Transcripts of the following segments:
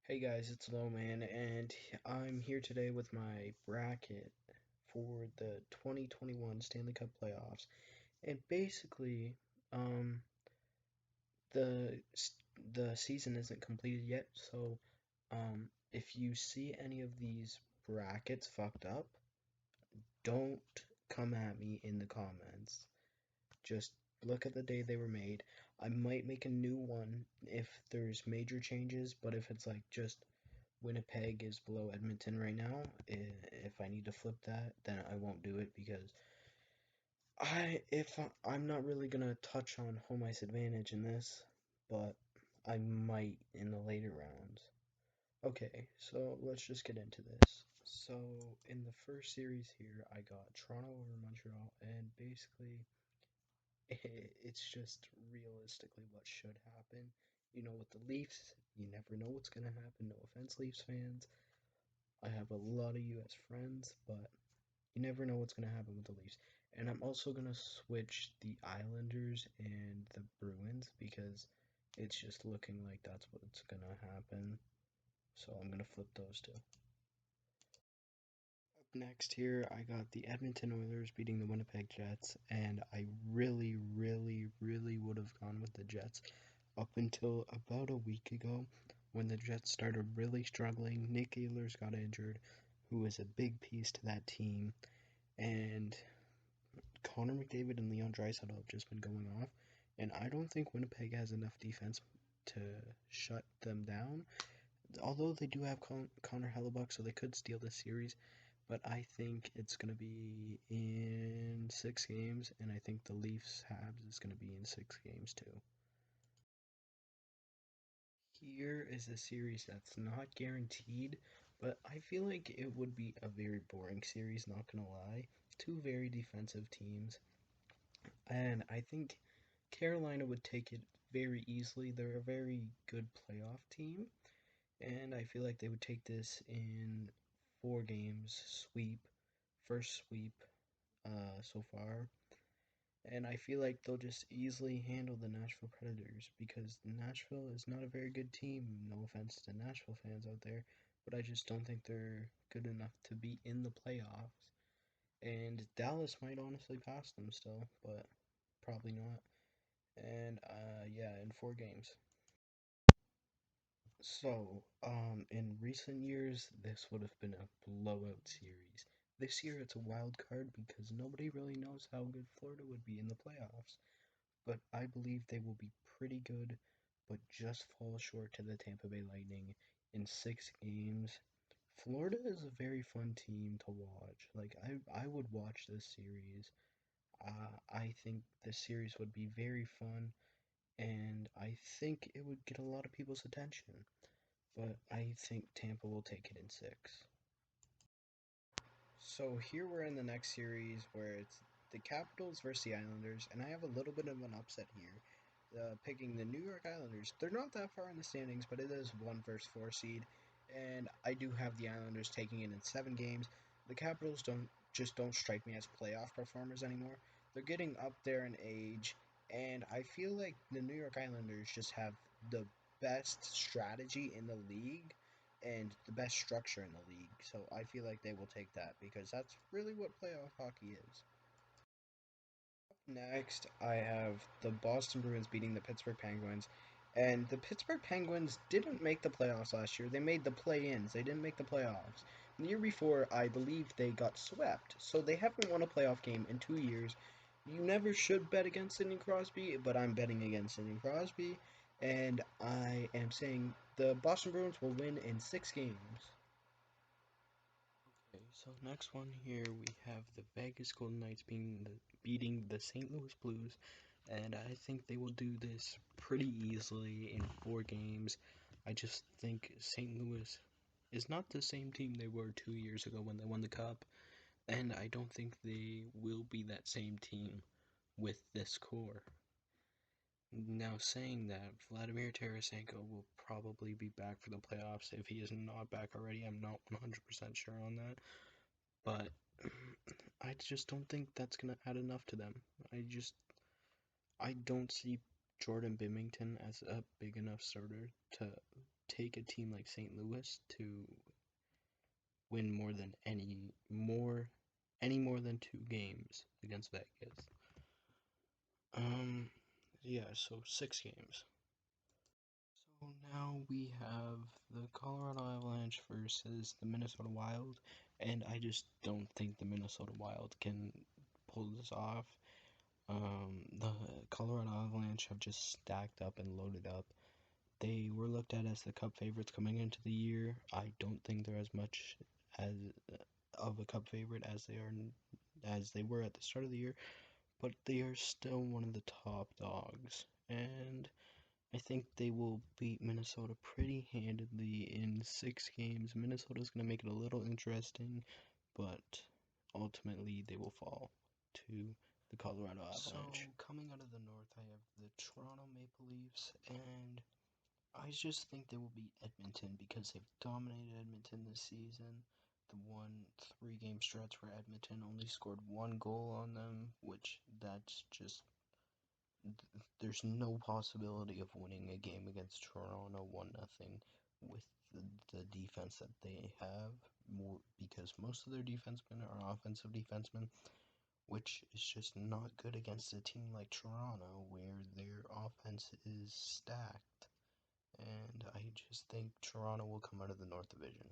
Hey guys, it's Lowman, and I'm here today with my bracket for the 2021 Stanley Cup playoffs. And basically, um, the the season isn't completed yet, so if you see any of these brackets fucked up, don't come at me in the comments. Just look at the day they were made. I might make a new one if there's major changes, but if it's like just Winnipeg is below Edmonton right now. If I need to flip that, then I won't do it because I'm not really gonna touch on home ice advantage in this, but I might in the later rounds. Okay, so let's just get into this. So in the first series here, I got Toronto over Montreal, and basically it's just realistically what should happen. You know, with the Leafs, you never know what's gonna happen. No offense, Leafs fans. I have a lot of US friends, but you never know what's going to happen with the Leafs. And I'm also going to switch the Islanders and the Bruins because it's just looking like that's what's going to happen. So I'm going to flip those two. Up next here, I got the Edmonton Oilers beating the Winnipeg Jets, and I really would have gone with the Jets up until about a week ago when the Jets started really struggling. Nick Ehlers got injured, who was a big piece to that team, and Connor McDavid and Leon Draisaitl have just been going off, and I don't think Winnipeg has enough defense to shut them down. Although they do have Connor Hellebuck, so they could steal this series, but I think it's going to be in 6 games, and I think the Leafs Habs is going to be in 6 games too. Here is a series that's not guaranteed, but I feel like it would be a very boring series, not gonna lie. Two very defensive teams, and I think Carolina would take it very easily. They're a very good playoff team, and I feel like they would take this in 4 games, first sweep so far. And I feel like they'll just easily handle the Nashville Predators because Nashville is not a very good team. No offense to Nashville fans out there, but I just don't think they're good enough to be in the playoffs. And Dallas might honestly pass them still, but probably not. And yeah, in 4 games. So, in recent years, this would have been a blowout series. This year, it's a wild card because nobody really knows how good Florida would be in the playoffs. But I believe they will be pretty good, but just fall short to the Tampa Bay Lightning in 6 games. Florida is a very fun team to watch. Like I would watch this series. I think this series would be very fun, and I think it would get a lot of people's attention. But I think Tampa will take it in 6. So here we're in the next series where it's the Capitals versus the Islanders, and I have a little bit of an upset here. Picking the New York Islanders. They're not that far in the standings, but it is 1 versus 4 seed, and I do have the Islanders taking it in 7 games. The Capitals don't strike me as playoff performers anymore. They're getting up there in age, and I feel like the New York Islanders just have the best strategy in the league and the best structure in the league. So I feel like they will take that because that's really what playoff hockey is. Next, I have the Boston Bruins beating the Pittsburgh Penguins. And the Pittsburgh Penguins didn't make the playoffs last year. They made the play-ins. They didn't make the playoffs. The year before, I believe they got swept. So they haven't won a playoff game in 2 years. You never should bet against Sidney Crosby, but I'm betting against Sidney Crosby. And I am saying the Boston Bruins will win in 6 games. Okay, so next one here we have the Vegas Golden Knights beating the St. Louis Blues, and I think they will do this pretty easily in 4 games. I just think St. Louis is not the same team they were 2 years ago when they won the Cup, and I don't think they will be that same team with this core. Now, saying that, Vladimir Tarasenko will probably be back for the playoffs. If he is not back already, I'm not 100% sure on that. But I just don't think that's gonna add enough to them. I don't see Jordan Bimington as a big enough starter to take a team like St. Louis to win more than 2 games against Vegas. Um, yeah, so 6 games. So now we have the Colorado Avalanche versus the Minnesota Wild, and I just don't think the Minnesota Wild can pull this off. The Colorado Avalanche have just stacked up and loaded up. They were looked at as the Cup favorites coming into the year. I don't think they're as much as of a Cup favorite as they were at the start of the year, but they are still one of the top dogs, and I think they will beat Minnesota pretty handedly in 6 games. Minnesota's going to make it a little interesting, but ultimately they will fall to the Colorado Avalanche. So, coming out of the North, I have the Toronto Maple Leafs, and I just think they will beat Edmonton because they've dominated Edmonton this season. The 1 3 game stretch where Edmonton only scored 1 goal on them, which that's just there's no possibility of winning a game against Toronto 1-0 with the defense that they have, because most of their defensemen are offensive defensemen, which is just not good against a team like Toronto where their offense is stacked. And I just think Toronto will come out of the North Division.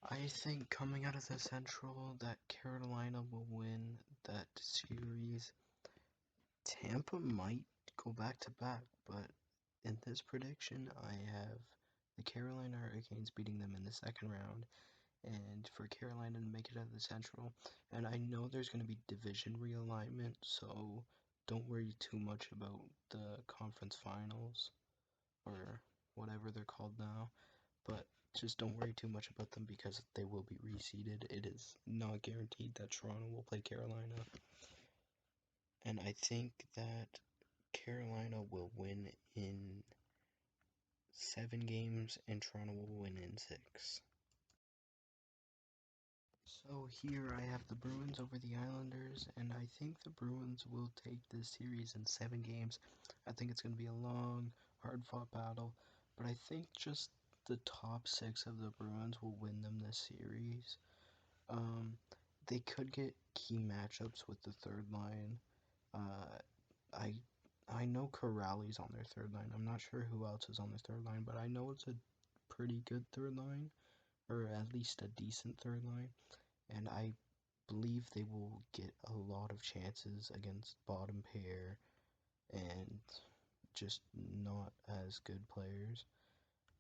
I think coming out of the Central that Carolina will win that series. Tampa might go back to back, but in this prediction, I have the Carolina Hurricanes beating them in the second round, and for Carolina to make it out of the Central. And I know there's going to be division realignment, so don't worry too much about the conference finals, or whatever they're called now, but just don't worry too much about them because they will be reseeded. It is not guaranteed that Toronto will play Carolina, and I think that Carolina will win in 7 games and Toronto will win in 6. So here I have the Bruins over the Islanders, and I think the Bruins will take this series in 7 games. I think it's going to be a long, hard-fought battle, but I think just the top 6 of the Bruins will win them this series. Um, they could get key matchups with the third line. Uh, I I know Corrali's on their third line. I'm not sure who else is on their third line, but I know it's a pretty good third line, or at least a decent third line. And I believe they will get a lot of chances against bottom pair and just not as good players.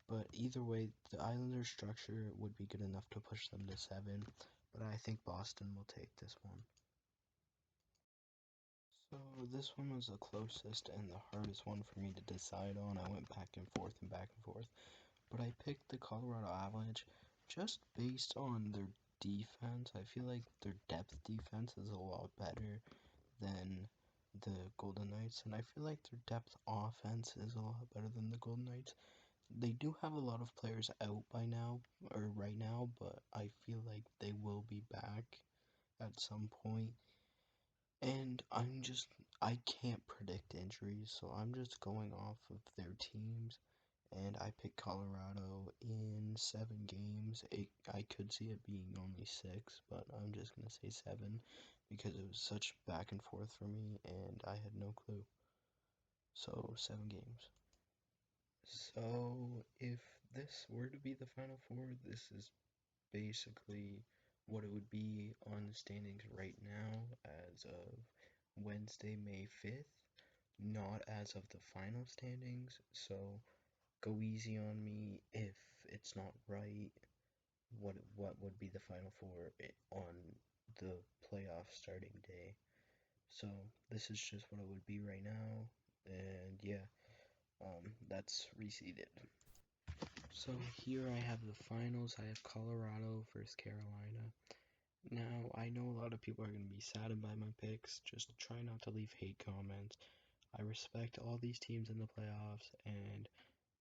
But either way, the Islanders' structure would be good enough to push them to 7. But I think Boston will take this one. So this one was the closest and the hardest one for me to decide on. I went back and forth and back and forth, but I picked the Colorado Avalanche just based on their defense. I feel like their depth defense is a lot better than the Golden Knights, and I feel like their depth offense is a lot better than the Golden Knights. They do have a lot of players out by now, or right now, but I feel like they will be back at some point. And I can't predict injuries, so I'm just going off of their teams. And I picked Colorado in 7 games. I could see it being only 6, but I'm just going to say 7 because it was such back and forth for me and I had no clue. So, 7 games. So, if this were to be the Final Four, this is basically what it would be on the standings right now as of Wednesday, May 5th, not as of the final standings. So go easy on me if it's not right. What would be the Final Four on the playoff starting day? So this is just what it would be right now, and yeah, that's reseeded. So here I have the finals. I have Colorado versus Carolina. Now, I know a lot of people are going to be saddened by my picks. Just try not to leave hate comments. I respect all these teams in the playoffs, and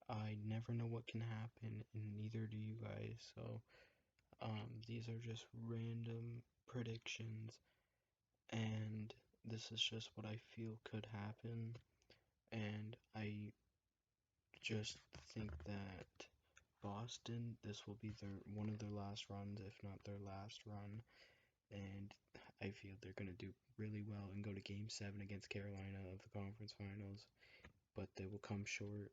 I never know what can happen, and neither do you guys. So, these are just random predictions, and this is just what I feel could happen. And I just think that Boston, this will be their one of their last runs, if not their last run, and I feel they're gonna do really well and go to Game 7 against Carolina of the conference finals, but they will come short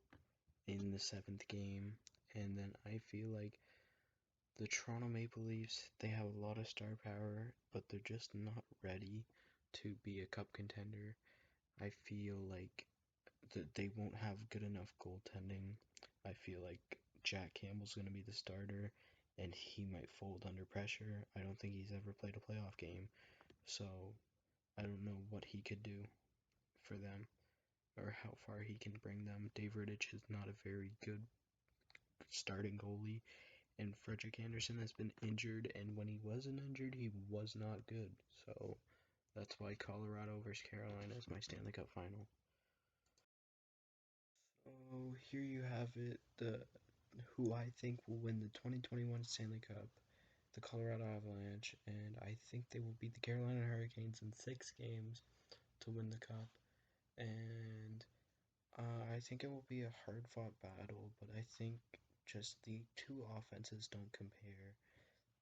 in the seventh game. And then I feel like the Toronto Maple Leafs, they have a lot of star power, but they're just not ready to be a cup contender. I feel like they won't have good enough goaltending. I feel like Jack Campbell's going to be the starter, and he might fold under pressure. I don't think he's ever played a playoff game, so I don't know what he could do for them or how far he can bring them. Dave Rittich is not a very good starting goalie, and Frederick Anderson has been injured, and when he wasn't injured, he was not good. So that's why Colorado versus Carolina is my Stanley Cup final. So here you have it. The who I think will win the 2021 Stanley Cup, the Colorado Avalanche, and I think they will beat the Carolina Hurricanes in 6 games to win the cup. And I think it will be a hard-fought battle, but I think just the two offenses don't compare.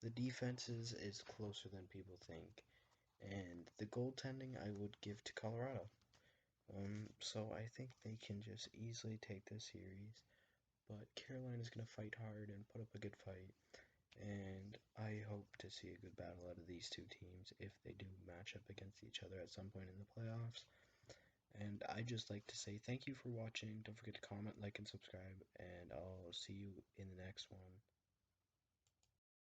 The defenses is closer than people think, and the goaltending I would give to Colorado. So I think they can just easily take this series, but Carolina's gonna fight hard and put up a good fight, and I hope to see a good battle out of these two teams if they do match up against each other at some point in the playoffs. And I just like to say thank you for watching. Don't forget to comment, like, and subscribe, and I'll see you in the next one.